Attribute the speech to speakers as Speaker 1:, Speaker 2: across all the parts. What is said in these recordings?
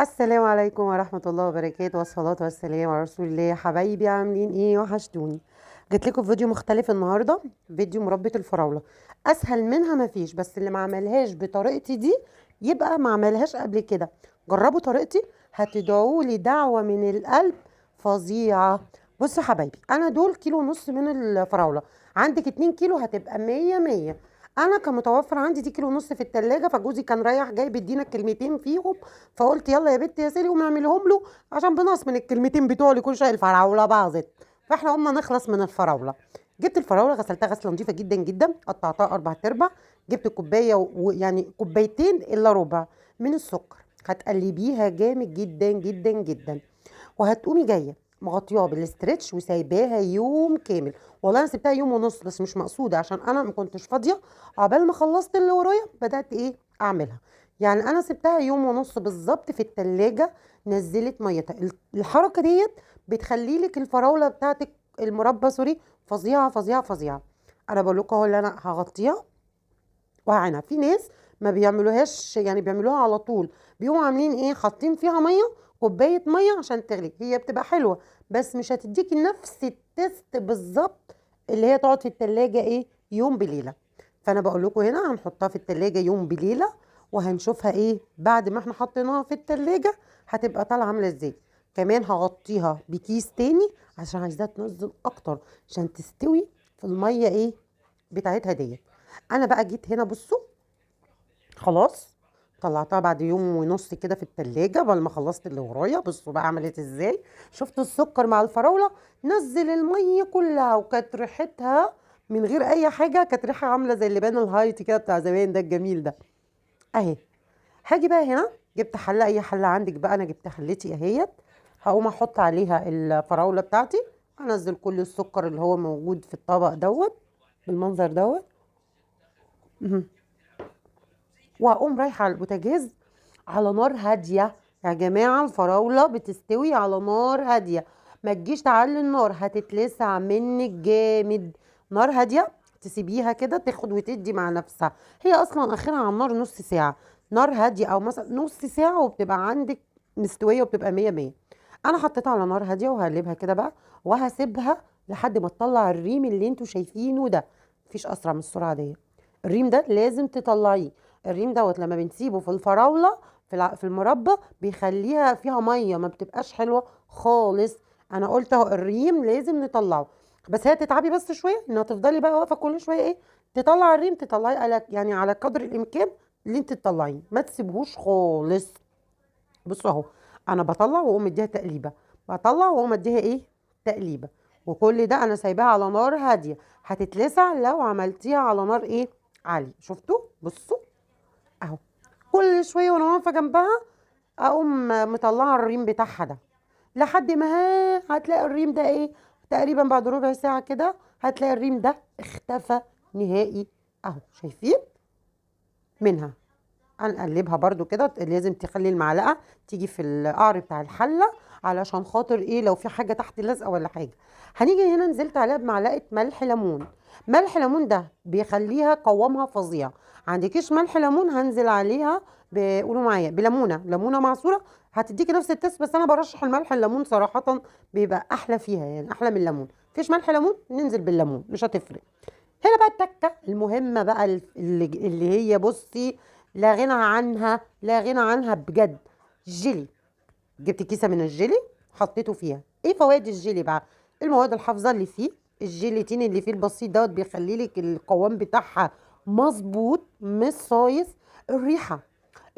Speaker 1: السلام عليكم ورحمة الله وبركاته، والصلاة والسلام على رسول الله. حبايبي عاملين ايه؟ وحشتوني. جيت لكم فيديو مختلف النهارده، فيديو مربى الفراولة. اسهل منها مفيش، بس اللي ما عملهاش بطريقتي دي يبقى ما عملهاش قبل كده. جربوا طريقتي، هتدعوا لي دعوة من القلب فظيعة. بصوا يا حبايبي، انا دول كيلو ونص من الفراولة. عندك 2 كيلو هتبقى 100 100. انا كان متوفر عندي دي كيلو ونص في التلاجة، فجوزي كان رايح جاي بيدينا كلمتين فيهم. فقلت يلا يا بنت يا سيدي قومي اعمليهم له، عشان بنقص من الكلمتين بتوعه اللي كل شويه الفراوله باظت. فاحنا قمنا نخلص من الفراوله. جبت الفراوله غسلتها غسله نظيفه جدا جدا، قطعتها 4 ارباع. جبت كوبايه ويعني كوبايتين الا ربع من السكر. هتقلبيها جامد جدا جدا جدا، وهتقومي جايه مغطياها بالاسترتش وسايباها يوم كامل. والله انا سبتها يوم ونص، بس مش مقصوده عشان انا ما كنتش فاضيه. عقبال ما خلصت اللي ورايا بدات اعملها. يعني انا سبتها يوم ونص بالظبط في التلاجة. نزلت ميتها. الحركه ديت بتخلي لك الفراوله بتاعتك، المربى سوري، فظيعه فظيعه فظيعه. انا بقول لكم اهو اللي انا هغطيها وهعينها. في ناس ما بيعملوهاش، يعني بيعملوها على طول. بيقوموا عاملين ايه، حاطين فيها ميه، كوبايه ميه عشان تغلي. هي بتبقى حلوه، بس مش هتديكي نفس التست بالظبط اللي هي تقعد في التلاجة يوم بليله. فانا بقول لكم هنا هنحطها في التلاجة يوم بليله، وهنشوفها بعد ما احنا حطيناها في التلاجة هتبقى طالعه عامله ازاي. كمان هغطيها بكيس تاني عشان عايزاها تنزل اكتر، عشان تستوي في الميه بتاعتها ديت. انا بقى جيت هنا بصوا، خلاص طلعتها بعد يوم ونص كده في التلاجة بعد ما خلصت اللي ورايا. بصوا بقى عملت ازاي. شفتوا السكر مع الفراولة نزل المية كلها، وكانت ريحتها من غير اي حاجة، كانت ريحة عاملة زي اللبان الهايتي كده بتاع زمان ده الجميل ده اهي. هاجي بقى هنا، جبت حلة، اي حلة عندك بقى، انا جبت حلتي اهيت. هقوم احط عليها الفراولة بتاعتي، انزل كل السكر اللي هو موجود في الطبق دوت بالمنظر دوت. وهقوم رايحه على البوتاجاز على نار هاديه. يا جماعه الفراوله بتستوي على نار هاديه، ما تجيش تعلي النار هتتلسع منك جامد. نار هاديه، تسيبيها كده تاخد وتدي مع نفسها. هي اصلا اخرها على النار نص ساعه. نار هاديه او مثلا نص ساعه وبتبقى عندك مستويه وبتبقى مية مية. انا حطيتها على نار هاديه وهقلبها كده بقى، وهسيبها لحد ما تطلع الريم اللي انتوا شايفينه ده. مفيش اسرع من السرعه دي. الريم ده لازم تطلعيه. الريم دوت لما بنسيبه في الفراوله في المربى بيخليها فيها ميه، ما بتبقاش حلوه خالص. انا قلت اهو الريم لازم نطلعه. بس هي تتعبي بس شويه، انها تفضلي بقى واقفه كل شويه تطلع الريم، تطلعيه على يعني على قدر الامكان اللي انت تطلعيه، ما تسيبهوش خالص. بصوا اهو، انا بطلع واقوم مديها تقليبه، بطلع واقوم مديها تقليبه. وكل ده انا سايباها على نار هاديه. هتتلسع لو عملتيها على نار عاليه. شفتوا؟ بصوا اهو، كل شويه وانا واقفه جنبها اقوم مطلعه الريم بتاعها ده، لحد ما هتلاقي الريم ده تقريبا بعد ربع ساعه كده هتلاقي الريم ده اختفى نهائي. اهو شايفين منها. هنقلبها برضو كده، لازم تخلي المعلقه تيجي في القعر بتاع الحله، علشان خاطر لو في حاجه تحت لازقه ولا حاجه. هنيجي هنا نزلت عليها بمعلقه ملح ليمون. ملح ليمون ده بيخليها قوامها فظيع. عندكيش ملح ليمون هنزل عليها قولوا معايا بليمونه، ليمونه معصوره، هتديكي نفس التست. بس انا برشح الملح الليمون صراحه، بيبقى احلى فيها، يعني احلى من الليمون. مفيش ملح ليمون ننزل بالليمون مش هتفرق. هنا بقى التكه المهمه بقى اللي هي بصي، لا غنى عنها، لا غنى عنها بجد. جيلي. جبت كيسه من الجيلي حطيته فيها. ايه فوائد الجيلي بقى؟ المواد الحافظه اللي فيه، الجيليتين اللي فيه البسيط دوت بيخلي لك القوام بتاعها مظبوط مش صايص. الريحه،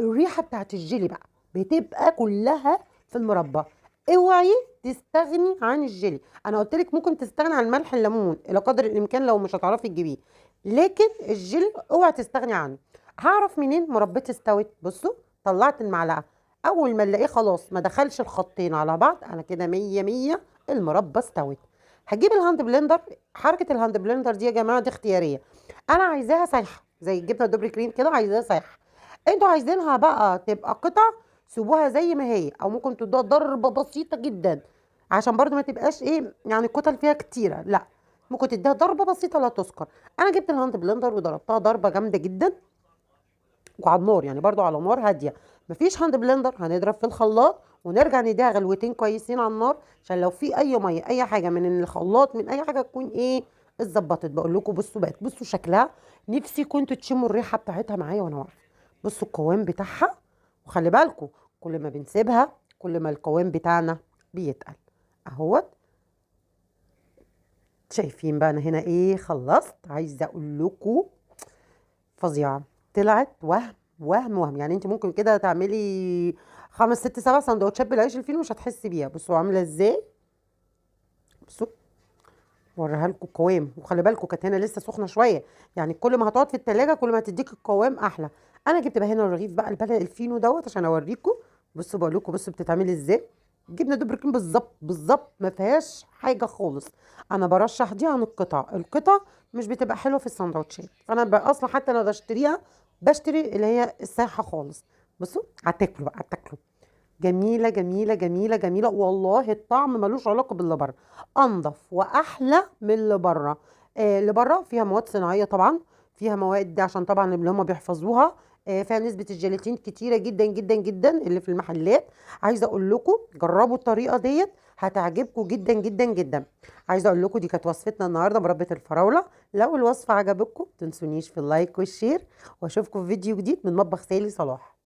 Speaker 1: الريحه بتاعت الجيلي بقى بتبقى كلها في المربى. اوعي تستغني عن الجيلي. انا قلت لك ممكن تستغني عن ملح الليمون الى قدر الامكان لو مش هتعرفي تجيبيه، لكن الجيلي اوعي تستغني عنه. هعرف منين مربيتي استوت؟ بصوا، طلعت المعلقه، اول ما الاقيه خلاص ما دخلش الخطين على بعض انا كده مية مية، المربى استوت. هجيب الهاند بلندر. حركه الهاند بلندر دي يا جماعه دي اختياريه. انا عايزاها سايحه زي الجبنه الدوبري كريم كده، عايزاها سايحه. انتوا عايزينها بقى تبقى قطع، سيبوها زي ما هي، او ممكن تدوها ضربه بسيطه جدا عشان برضو ما تبقاش يعني الكتل فيها كتيره، لا، ممكن تديها ضربه بسيطه لا تذكر. انا جبت الهاند بلندر وضربتها ضربه جامده جدا، وعلى النار يعني برضو على نار هاديه. مفيش هاند بلندر هنضرب في الخلاط ونرجع نديها غلوتين كويسين على النار، عشان لو في اي ميه اي حاجه من الخلاط من اي حاجه تكون ايه اتظبطت. بقول لكم بصوا بقت، بصوا شكلها، نفسي كنتوا تشموا الريحه بتاعتها معايا وانا واقفه. بصوا القوام بتاعها، وخلي بالكم كل ما بنسيبها كل ما القوام بتاعنا بيتقل اهوت. شايفين بقى انا هنا ايه خلصت. عايزه اقول لكم فظيعه، طلعت وهم يعني. انت ممكن كده تعملي 5 6 7 سندوتشات بالعيش الفينو مش هتحسي بيها. بصوا عامله ازاي، بصوا وريها لكم القوام. وخلي بالكم كانت هنا لسه سخنه شويه، يعني كل ما هتقعد في التلاجة كل ما هتديك القوام احلى. انا جبت بقى هنا الرغيف بقى البلد الفينو دوت عشان اوريكم. بصوا بقول لكم بصوا بتتعمل ازاي. جبنه دوبركين بالظبط بالظبط، ما فيهاش حاجه خالص. انا برشح دي عن القطع مش بتبقى حلوه في السندوتشات. فانا بقى اصلا حتى انا بشتريها بشتري اللي هي السايحه خالص. بصوا هتاكلوا بقى هتاكلوا. جميلة جميلة جميلة جميلة والله. الطعم ملوش علاقة باللي بره، انضف واحلى من اللي بره. اللي بره فيها مواد صناعية طبعا، فيها مواد دي عشان طبعا اللي هم بيحفظوها. فيها نسبة الجيلاتين كتيرة جدا جدا جدا اللي في المحلات. عايزة اقول لكم جربوا الطريقة ديت هتعجبكم جدا جدا جدا. عايزة اقول لكم دي كانت وصفتنا النهاردة مربى الفراولة. لو الوصفة عجبتكم تنسونيش في اللايك والشير، واشوفكم في فيديو جديد من مطبخ سالي صلاح.